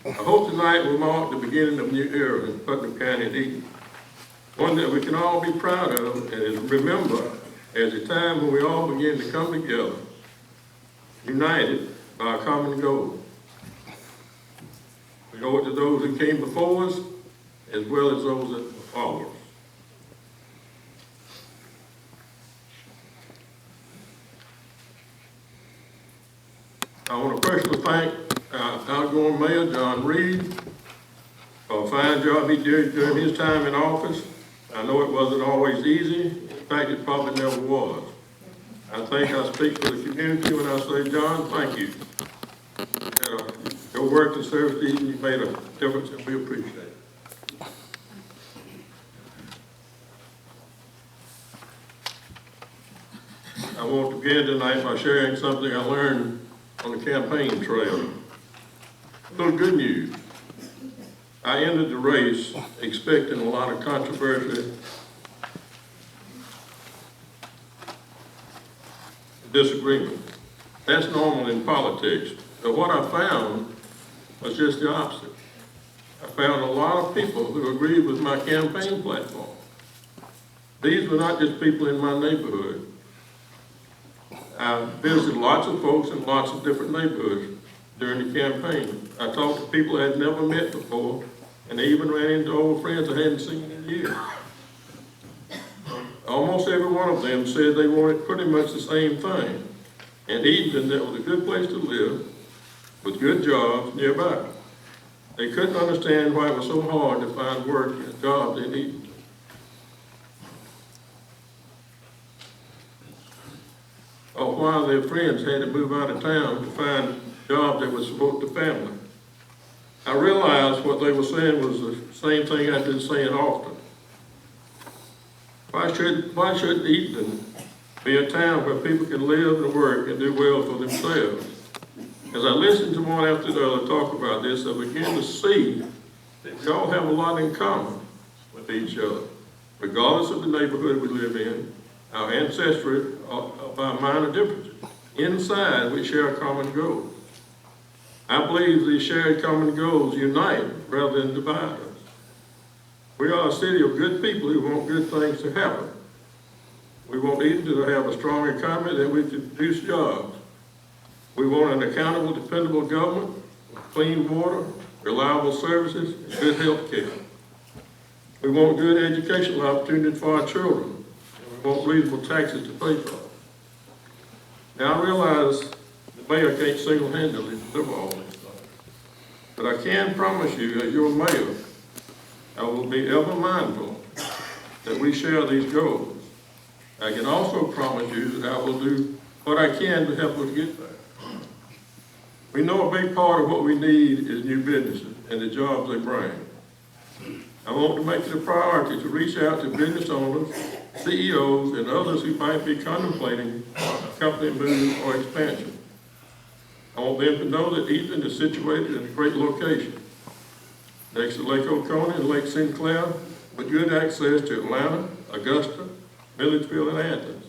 I hope tonight will mark the beginning of a new era in Putnam County and Eaton, one that we can all be proud of and remember as a time when we all begin to come together, united by a common goal. We owe it to those who came before us, as well as those that follow us. I want to personally thank our outgoing mayor, John Reed, for a fine job he did during his time in office. I know it wasn't always easy. In fact, it probably never was. I think I speak for the community when I say, John, thank you. Your work and service to Eaton, you made a difference, and we appreciate it. I want to begin tonight by sharing something I learned on the campaign trail. A little good news. I entered the race expecting a lot of controversy, disagreement. That's normal in politics. But what I found was just the opposite. I found a lot of people who agreed with my campaign platform. These were not just people in my neighborhood. I visited lots of folks in lots of different neighborhoods during the campaign. I talked to people I had never met before, and I even ran into old friends I hadn't seen in years. Almost every one of them said they wanted pretty much the same thing. And Eatonton, that was a good place to live, with good jobs nearby. They couldn't understand why it was so hard to find work and jobs in Eatonton. Or why their friends had to move out of town to find jobs that would support the family. I realized what they were saying was the same thing I've been saying often. Why should Eatonton be a town where people can live and work and do well for themselves? As I listened to one after the other talk about this, I began to see that we all have a lot in common with each other, regardless of the neighborhood we live in, our ancestry of our minor differences. Inside, we share a common goal. I believe these shared common goals unite rather than divide us. We are a city of good people who want good things to happen. We want Eaton to have a strong economy that we can produce jobs. We want an accountable, dependable government, clean water, reliable services, and good health care. We want good educational opportunities for our children. And we want reasonable taxes to pay for. Now I realize the mayor can't single-handedly deliver all these things. But I can promise you, as your mayor, I will be ever mindful that we share these goals. I can also promise you that I will do what I can to help us get there. We know a big part of what we need is new businesses and the jobs they bring. I want to make it a priority to reach out to business owners, CEOs, and others who might be contemplating a company move or expansion. I want them to know that Eatonton is situated in a great location, next to Lake Oconee and Lake Sinclair, with good access to Atlanta, Augusta, Milledgeville, and Athens.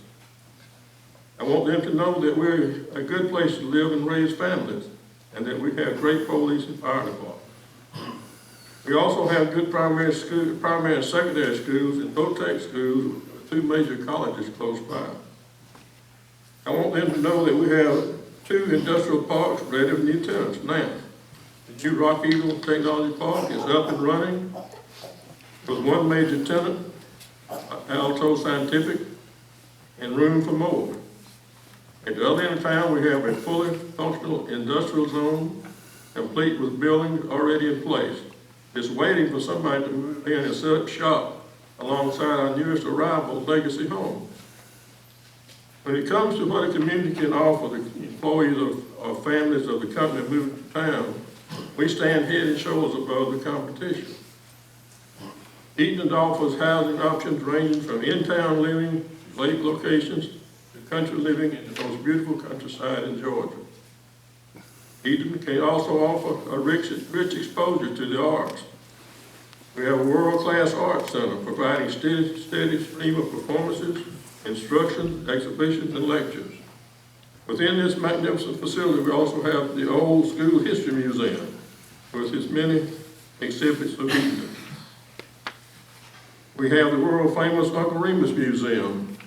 I want them to know that we're a good place to live and raise families, and that we have great police and fire departments. We also have good primary and secondary schools and vo-tech schools with 2 major colleges close by. I want them to know that we have 2 industrial parks ready for new tenants now. The new Rock Eagle Technology Park is up and running with 1 major tenant, Alto Scientific, and room for more. At the other end of town, we have a fully functional industrial zone, complete with buildings already in place, just waiting for somebody to move in and set up shop alongside our newest arrival, Legacy Home. When it comes to what a community can offer the employees or families of the company moving to town, we stand head and shoulders above the competition. Eatonton offers housing options ranging from in-town living, lake locations, to country living in the most beautiful countryside in Georgia. Eatonton can also offer a rich exposure to the arts. We have a world-class art center providing steady stream of performances, instruction, exhibitions, and lectures. Within this magnificent facility, we also have the Old School History Museum, with its many exhibits of Eatonton. We have the world-famous Uncle Remus Museum,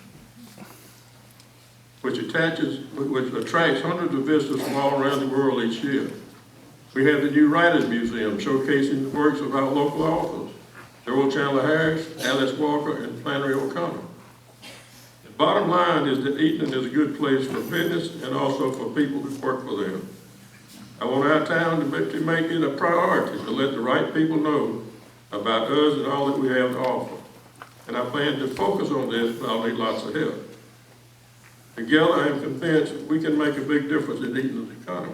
which attracts hundreds of visitors from all around the world each year. We have the new Writers Museum, showcasing the works of our local authors, Joel Chandler Harris, Alice Walker, and Flannery O'Connor. The bottom line is that Eatonton is a good place for business and also for people who work for them. I want our town to make it a priority to let the right people know about us and all that we have to offer. And I plan to focus on this, but I'll need lots of help. Together, I am convinced we can make a big difference in Eatonton's economy.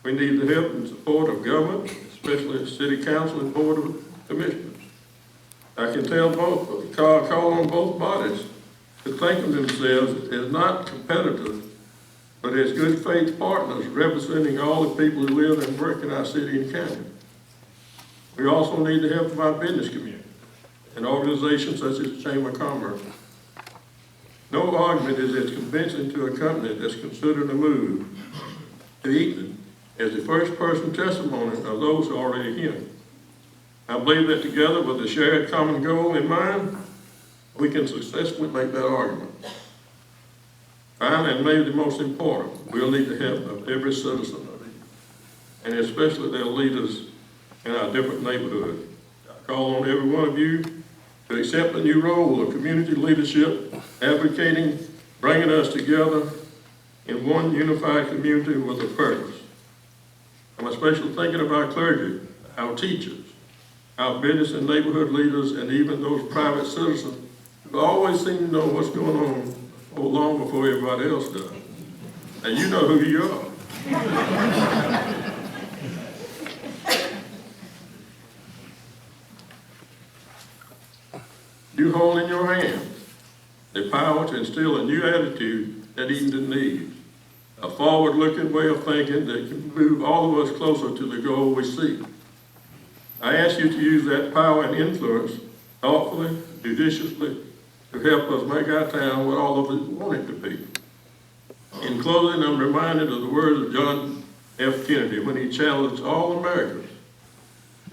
We need the help and support of government, especially the City Council and Board of Commissioners. I can call on both bodies to think of themselves as not competitors, but as good faith partners representing all the people who live and work in our city and county. We also need the help of our business community and organizations such as the Chamber of Commerce. No argument is as convincing to a company that's considered a move to Eatonton as the first person testimony of those who are already here. I believe that together with a shared common goal in mind, we can successfully make that argument. Finally, and maybe the most important, we'll need the help of every citizen of Eatonton, and especially their leaders in our different neighborhoods. I call on every one of you to accept the new role of community leadership, advocating, bringing us together in one unified community with a purpose. I'm especially thinking of our clergy, our teachers, our business and neighborhood leaders, and even those private citizens who always seem to know what's going on long before everybody else does. And you know who you are. You hold in your hands the power to instill a new attitude that Eatonton needs, a forward-looking way of thinking that can move all of us closer to the goal we seek. I ask you to use that power and influence thoughtfully, judiciously, to help us make our town what all of us want it to be. In closing, I'm reminded of the words of John F. Kennedy when he challenged all Americans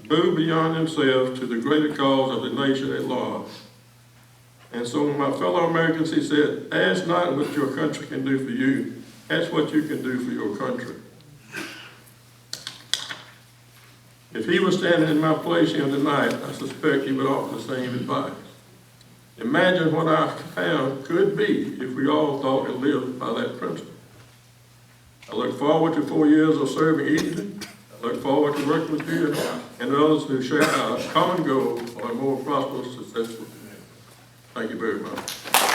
to move beyond themselves to the greater cause of the nation at large. And so, my fellow Americans, he said, ask not what your country can do for you, ask what you can do for your country. If he was standing in my place here tonight, I suspect he would offer the same advice. Imagine what our town could be if we all thought and lived by that principle. I look forward to 4 years of serving Eatonton. I look forward to working with you and others who share our common goal for a more prosperous, successful community. Thank you very much.